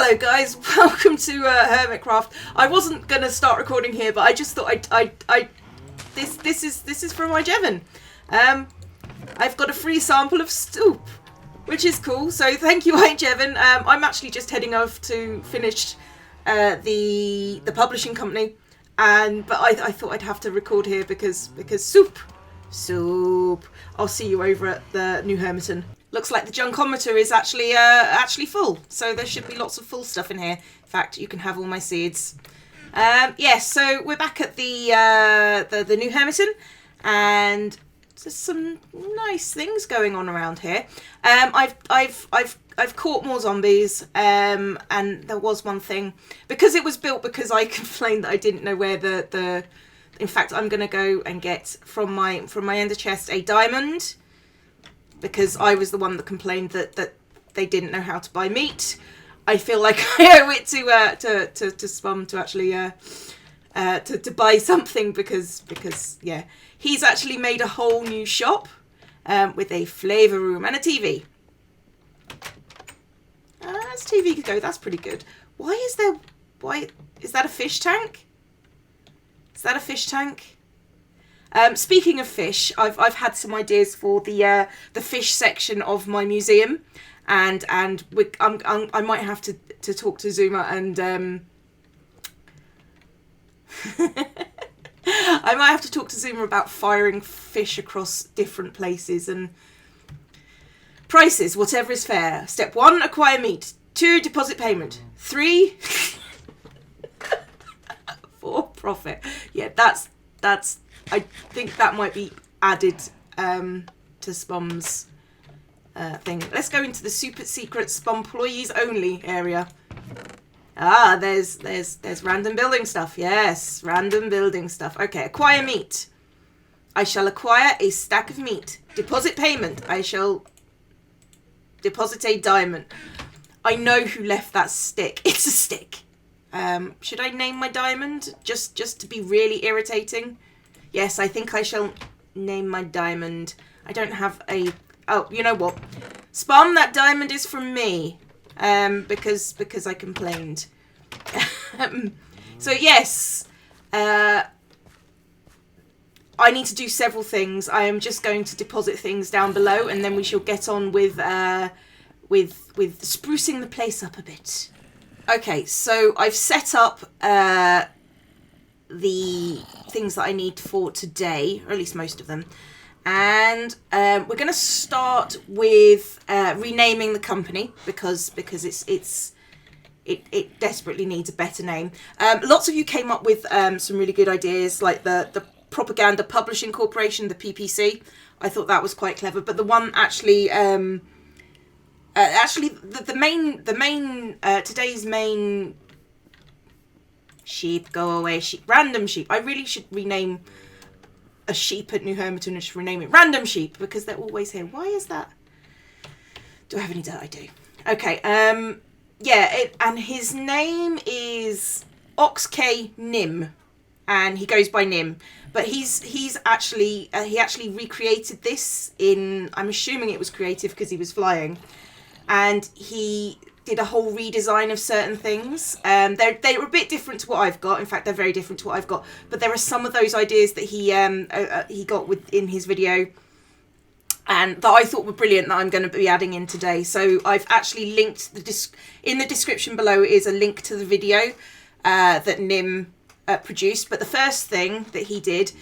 Hello guys, welcome to Hermitcraft. I wasn't gonna start recording here, but I just thought this is from my Jevon. I've got a free sample of Stoop, which is cool. So thank you, Jevon. I'm actually just heading off to finish the publishing company, but I thought I'd have to record here because Soup. I'll see you over at the new Hermiton. Looks like the junkometer is actually full, so there should be lots of full stuff in here. In fact, you can have all my seeds. Yes, so we're back at the new Hermiton, and there's some nice things going on around here. I've caught more zombies, and there was one thing because it was built because I complained that I didn't know where the. In fact, I'm gonna go and get from my ender chest a diamond, because I was the one that complained that they didn't know how to buy meat. I feel like I owe it to Spum to actually to buy something because yeah, he's actually made a whole new shop with a flavour room and a TV. As TV could go, that's pretty good. Why is that a fish tank? Is that a fish tank? Speaking of fish, I've had some ideas for the fish section of my museum, and I might have to talk to Zuma and I might have to talk to Zuma about firing fish across different places and prices, whatever is fair. Step 1, acquire meat. 2, deposit payment. 3, 4, profit. Yeah, that's. I think that might be added to Spum's thing. Let's go into the super secret Spum employees only area. Ah, there's random building stuff. Yes, random building stuff. Okay, acquire meat. I shall acquire a stack of meat. Deposit payment. I shall deposit a diamond. I know who left that stick. It's a stick. Should I name my diamond just to be really irritating? Yes, I think I shall name my diamond. I don't have a... Oh, you know what? Spum, that diamond is from me. Because I complained. So, yes. I need to do several things. I am just going to deposit things down below, and then we shall get on with sprucing the place up a bit. Okay, so I've set up... the things that I need for today, or at least most of them, and we're going to start with renaming the company because it desperately needs a better name. Lots of you came up with some really good ideas, like the Propaganda Publishing Corporation, the PPC. I thought that was quite clever, but the one actually today's main sheep, go away, sheep, random sheep. I really should rename a sheep at New Hermiton. I should rename it Random Sheep because they're always here. Why is that? Do I have any doubt? I do. Okay, yeah, and his name is Ox-K Nim, and he goes by Nim, but he's actually he actually recreated this in, I'm assuming it was creative because he was flying, and he did a whole redesign of certain things. They were a bit different to what I've got. In fact, they're very different to what I've got. But there are some of those ideas that he got in his video, and that I thought were brilliant, that I'm going to be adding in today. So I've actually linked in the description below is a link to the video that Nim produced. But the first thing that he did,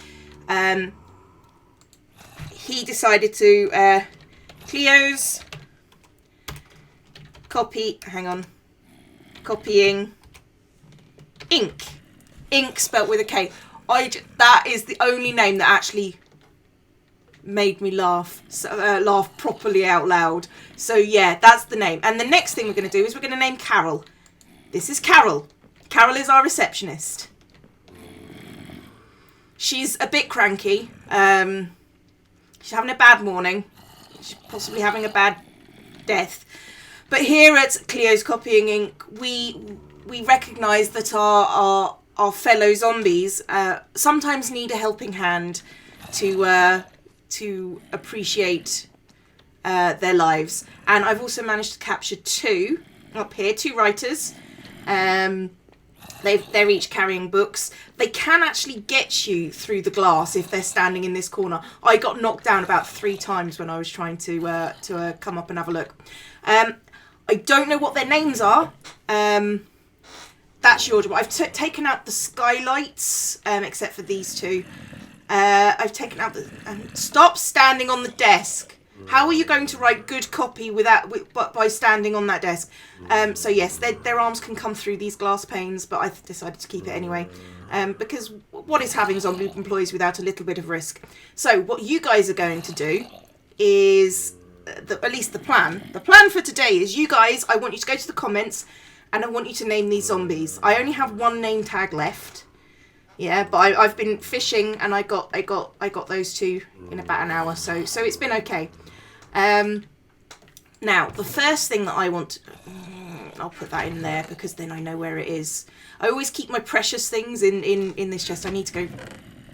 he decided to Cleo's copying ink spelt with a K. That is the only name that actually made me laugh properly out loud. So yeah, that's the name. And the next thing we're going to do is we're going to name Carol. This is Carol. Carol is our receptionist. She's a bit cranky. She's having a bad morning. She's possibly having a bad death. But here at Cleo's Copying Ink, we recognise that our fellow zombies sometimes need a helping hand to appreciate their lives. And I've also managed to capture 2 up here, 2 writers. They're each carrying books. They can actually get you through the glass if they're standing in this corner. I got knocked down about 3 times when I was trying to come up and have a look. I don't know what their names are. That's your job. I've taken out the skylights, except for these 2. I've taken out the... stop standing on the desk. How are you going to write good copy by standing on that desk? So yes, their arms can come through these glass panes, but I've decided to keep it anyway. Because what is having zombie employees without a little bit of risk? So what you guys are going to do is, at least the plan. The plan for today is you guys, I want you to go to the comments and I want you to name these zombies. I only have 1 name tag left. Yeah, but I've been fishing and I got those 2 in about an hour, so it's been okay. Now, the first thing that I want... I'll put that in there because then I know where it is. I always keep my precious things in this chest. I need to go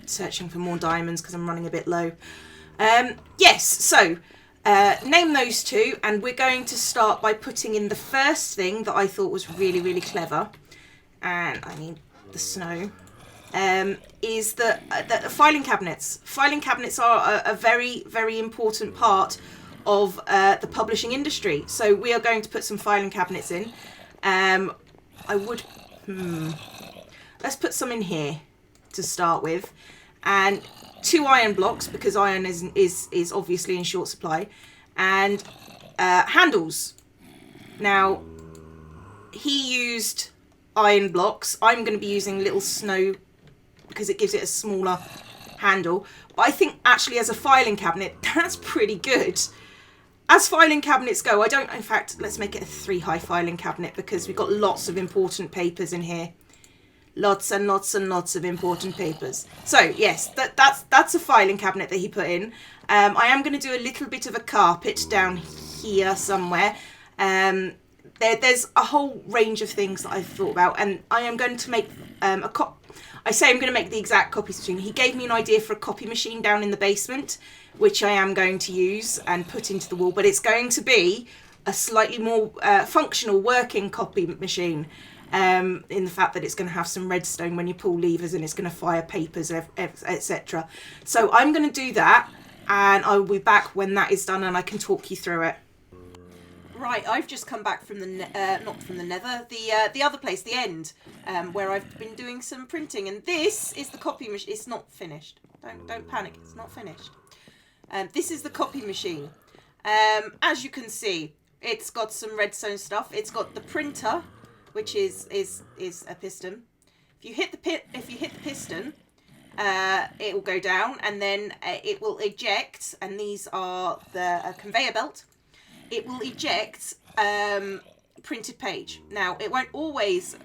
searching for more diamonds because I'm running a bit low. Yes, so name those 2, and we're going to start by putting in the first thing that I thought was really, really clever. And I need the snow. Is the filing cabinets. Filing cabinets are a very, very important part of the publishing industry. So we are going to put some filing cabinets in. Let's put some in here to start with, and 2 iron blocks because iron is obviously in short supply, and handles. Now he used iron blocks. I'm going to be using little snow because it gives it a smaller handle. But I think actually as a filing cabinet, that's pretty good. As filing cabinets go, in fact, let's make it a 3-high filing cabinet because we've got lots of important papers in here. Lots and lots and lots of important papers. So yes, that's a filing cabinet that he put in. I am going to do a little bit of a carpet down here somewhere. There's a whole range of things that I've thought about, and I am going to make I say I'm going to make the exact copy machine. He gave me an idea for a copy machine down in the basement, which I am going to use and put into the wall, but it's going to be a slightly more functional working copy machine, in the fact that it's going to have some redstone when you pull levers and it's going to fire papers, etc. So I'm going to do that, and I will be back when that is done and I can talk you through it. Right, I've just come back from the not from the nether, the other place, the end, where I've been doing some printing, and this is the copy machine. It's not finished. Don't panic. It's not finished. This is the copy machine. As you can see, it's got some redstone stuff. It's got the printer, which is a piston. If you hit the piston, it will go down, and then it will eject. And these are the conveyor belt. It will eject printed page. Now, it won't always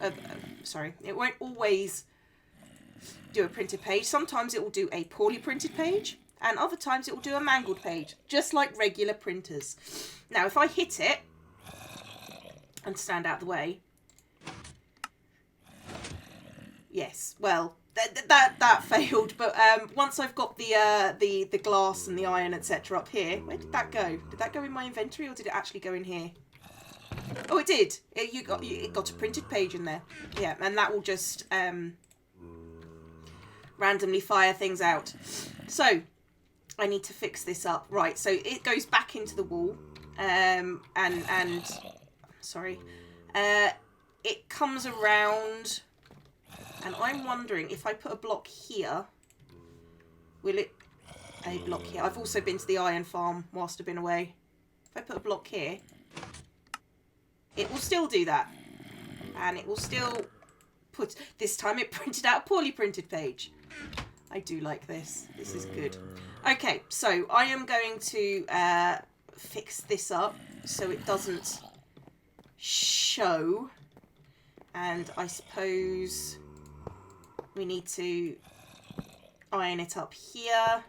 do a printed page. Sometimes it will do a poorly printed page, and other times it will do a mangled page, just like regular printers. Now, if I hit it and stand out the way, yes, well, that failed. But once I've got the glass and the iron, etc. up here, where did that go? Did that go in my inventory, or did it actually go in here? Oh, it did. It got a printed page in there. Yeah, and that will just randomly fire things out. So I need to fix this up. Right, so it goes back into the wall, and sorry, it comes around. And I'm wondering if I put a block here, will it... A block here. I've also been to the iron farm whilst I've been away. If I put a block here, it will still do that. And it will still put... This time it printed out a poorly printed page. I do like this. This is good. Okay, so I am going to fix this up so it doesn't show. And I suppose... we need to iron it up here,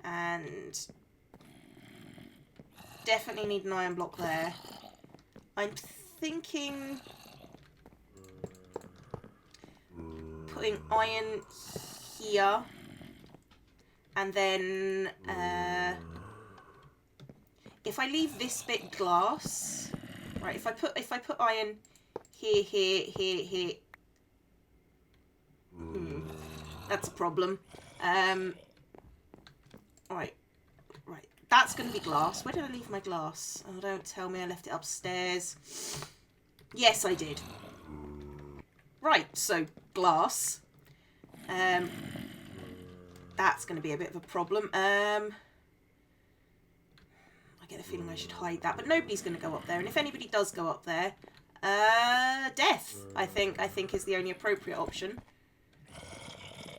and definitely need an iron block there. I'm thinking putting iron here, and then if I leave this bit glass, right, if I put iron here, here, that's a problem. Right, that's going to be glass. Where did I leave my glass? Oh, don't tell me I left it upstairs. Yes, I did. Right, so glass. That's going to be a bit of a problem. I get the feeling I should hide that, but nobody's going to go up there. And if anybody does go up there, death, I think is the only appropriate option.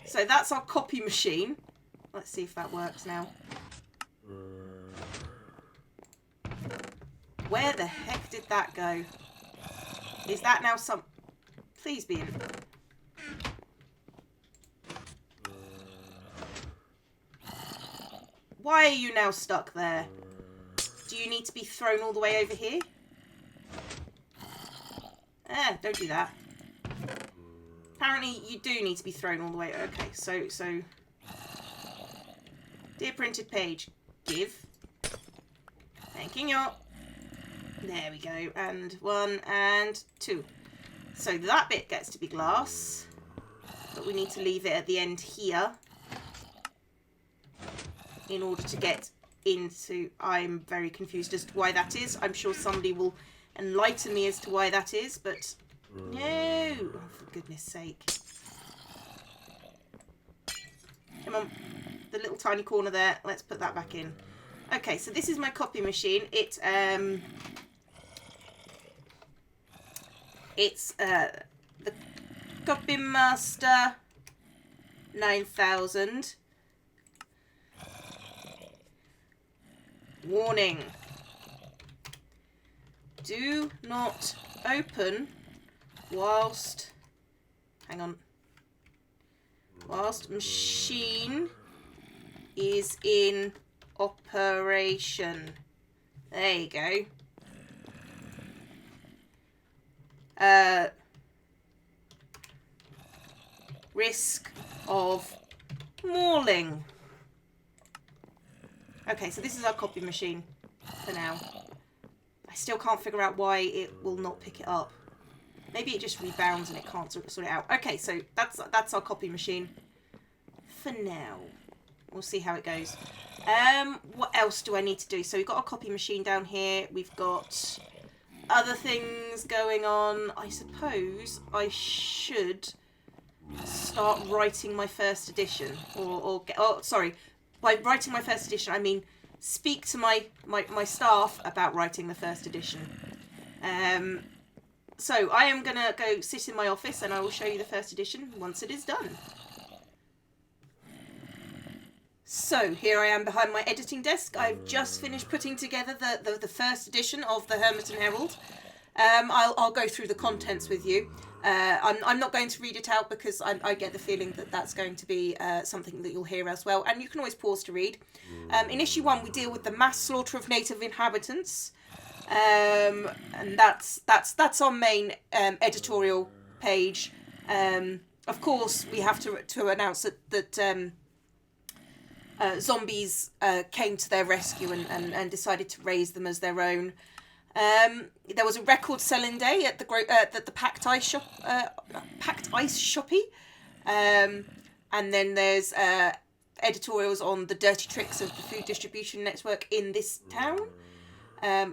So that's our copy machine. Let's see if that works now. Where the heck did that go? Is that now some... Please be in... Why are you now stuck there? Do you need to be thrown all the way over here? Don't do that. Apparently you do need to be thrown all the way. Okay, so... Dear printed page, give. Thanking you. There we go. And 1 and 2. So that bit gets to be glass. But we need to leave it at the end here. In order to get into... I'm very confused as to why that is. I'm sure somebody will enlighten me as to why that is, but... No! Oh, for goodness sake. Come on. The little tiny corner there. Let's put that back in. Okay, so this is my copy machine. It's the Copy Master 9000. Warning. Do not open whilst... Hang on. Whilst machine is in operation. There you go. Risk of mauling. Okay, so this is our copy machine for now. I still can't figure out why it will not pick it up. Maybe it just rebounds and it can't sort it out. Okay, so that's our copy machine for now. We'll see how it goes. What else do I need to do? So we've got a copy machine down here. We've got other things going on. I suppose I should start writing my first edition. Sorry. By writing my first edition, I mean speak to my staff about writing the first edition. So I am going to go sit in my office and I will show you the first edition once it is done. So here I am behind my editing desk. I've just finished putting together the first edition of the Hermiton Herald. I'll go through the contents with you. I'm not going to read it out because I get the feeling that that's going to be something that you'll hear as well. And you can always pause to read. In issue 1, we deal with the mass slaughter of native inhabitants. And that's our main editorial page. Of course, we have to announce that zombies came to their rescue and decided to raise them as their own. There was a record selling day at the Packed Ice Shoppy, and then there's editorials on the dirty tricks of the food distribution network in this town.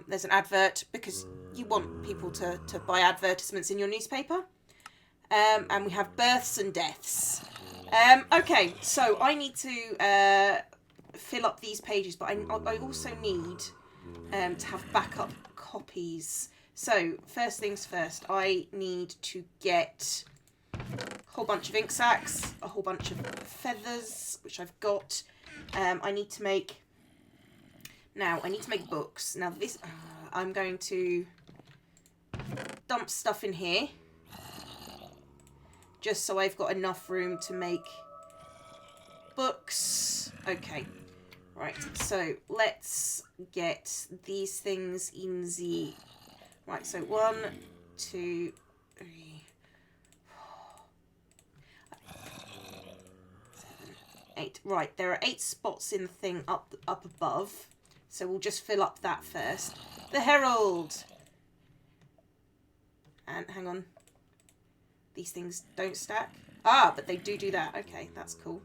There's an advert because you want people to buy advertisements in your newspaper. And we have births and deaths. Okay, so I need to fill up these pages, but I also need to have backup copies. So first things first, I need to get a whole bunch of ink sacs, a whole bunch of feathers, which I've got. I need to make books. Now this, I'm going to dump stuff in here, just so I've got enough room to make books. Okay, right, so let's get these things in the... Right, so 1, 2, 3, 4, 7, 8. Right, there are 8 spots in the thing up above. So we'll just fill up that first. The Herald. And hang on. These things don't stack. Ah, but they do that. Okay, that's cool.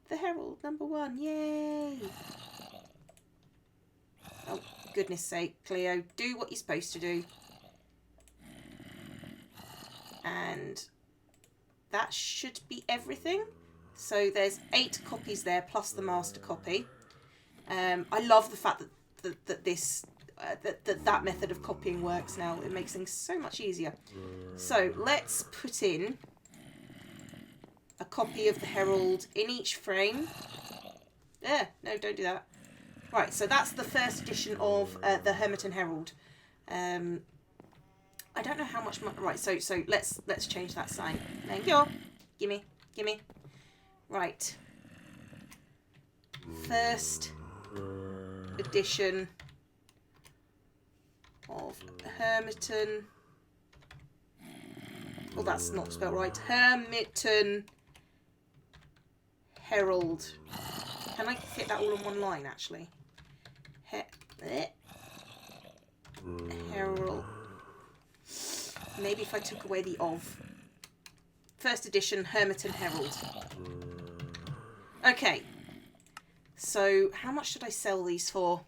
The Herald, number 1. Yay! Oh, goodness sake, Cleo. Do what you're supposed to do. And that should be everything. So there's 8 copies there, plus the master copy. I love the fact that method of copying works now. It makes things so much easier. So let's put in a copy of the Herald in each frame. No, don't do that. Right, so that's the first edition of the Hermiton Herald. I don't know how much. Right, so let's change that sign. Thank you. Gimme. Right. First edition of Hermiton. Oh, that's not spelled right. Hermiton Herald. Can I fit that all in one line, actually? Herald. Maybe if I took away the of. First edition, Hermiton Herald. Okay. So, how much should I sell these for?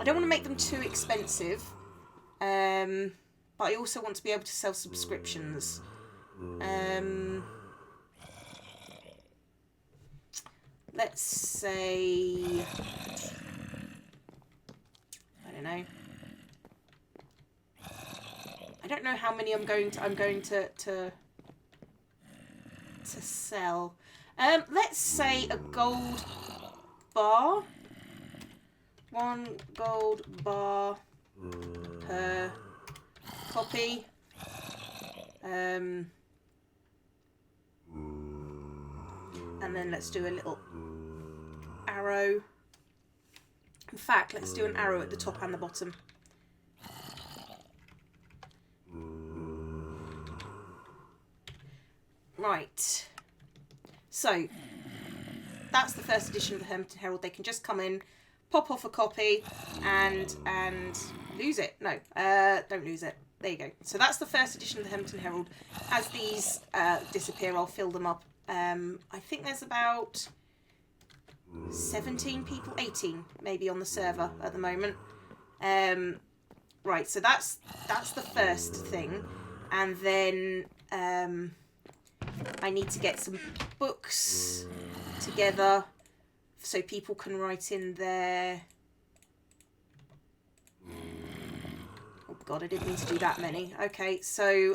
I don't want to make them too expensive. But I also want to be able to sell subscriptions. Let's say... I don't know. I don't know how many I'm going to sell. Let's say a gold bar. 1 gold bar per copy. And then let's do a little arrow. In fact, let's do an arrow at the top and the bottom. Right. So, that's the first edition of the Hermiton Herald. They can just come in, pop off a copy, and lose it. No, don't lose it. There you go. So that's the first edition of the Hermiton Herald. As these disappear, I'll fill them up. I think there's about 17 people, 18 maybe on the server at the moment. Right, so that's the first thing. And then I need to get some books together so people can write in there. Oh god, I didn't mean to do that many. Okay, so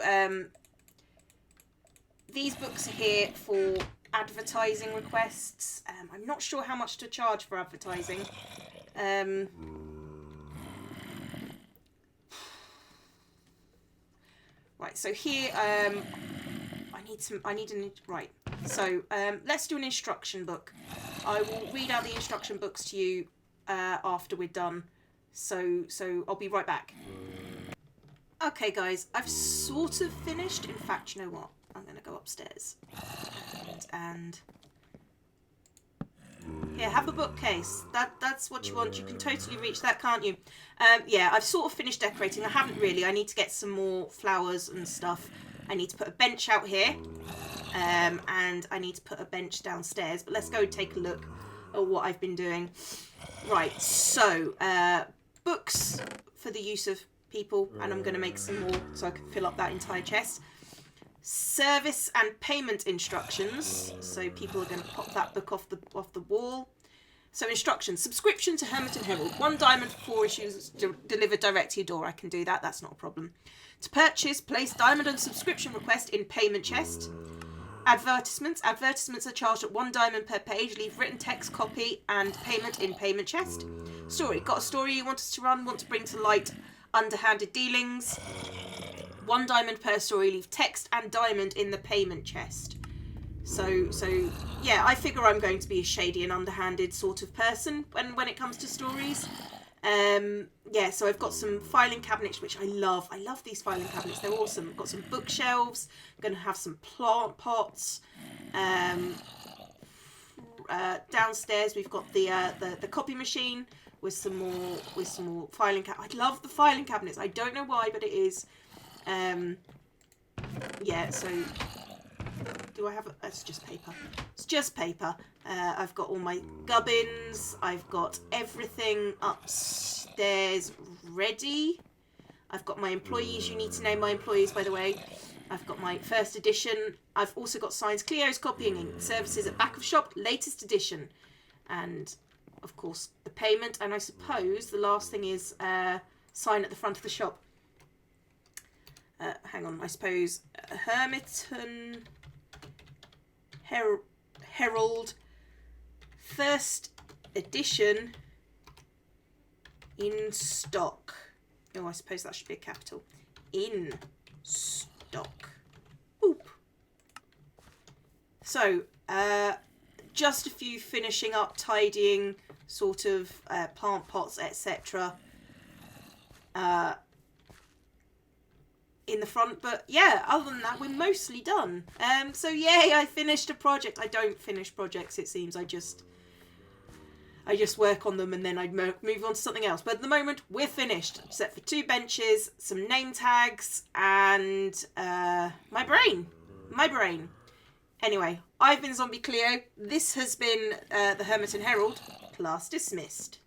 these books are here for advertising requests. I'm not sure how much to charge for advertising. Right, so here right. So let's do an instruction book. I will read out the instruction books to you after we're done. So I'll be right back. Okay, guys, I've sort of finished. In fact, you know what? I'm going to go upstairs and yeah, have a bookcase. That's what you want. You can totally reach that, can't you? Yeah, I've sort of finished decorating. I haven't really. I need to get some more flowers and stuff. I need to put a bench out here, and I need to put a bench downstairs. But let's go take a look at what I've been doing. Right, so books for the use of people, and I'm going to make some more so I can fill up that entire chest. Service and payment instructions, so people are going to pop that book off the wall. So instructions: subscription to Hermiton Herald, 1 diamond for 4 issues delivered direct to your door. I can do that, that's not a problem. To purchase, place diamond and subscription request in payment chest. Advertisements are charged at 1 diamond per page. Leave written text copy and payment in payment chest. Story: got a story you want us to run, want to bring to light underhanded dealings. 1 diamond per story. Leave text and diamond in the payment chest. So yeah, I figure I'm going to be a shady and underhanded sort of person when it comes to stories. Yeah, so I've got some filing cabinets, which I love. I love these filing cabinets. They're awesome. I've got some bookshelves. I'm going to have some plant pots. Downstairs we've got the copy machine with some more filing cabinets. I love the filing cabinets. I don't know why, but it is. Yeah, so do I have it's just paper. It's just paper. I've got all my gubbins. I've got everything upstairs ready. I've got my employees. You need to name my employees, by the way. I've got my first edition. I've also got signs. Cleo's copying ink services at back of shop, latest edition. And, of course, the payment. And I suppose the last thing is sign at the front of the shop. Hang on, I suppose Hermiton Herald first edition in stock. Oh, I suppose that should be a capital. In stock. Oop. So, just a few finishing up, tidying, sort of plant pots, etc. In the front, but yeah, other than that, we're mostly done. So yay, I finished a project. I don't finish projects, it seems. I just work on them and then I move on to something else. But at the moment, we're finished, except for 2 benches, some name tags, and my brain. Anyway, I've been Zombie Cleo. This has been the Hermiton Herald. Class dismissed.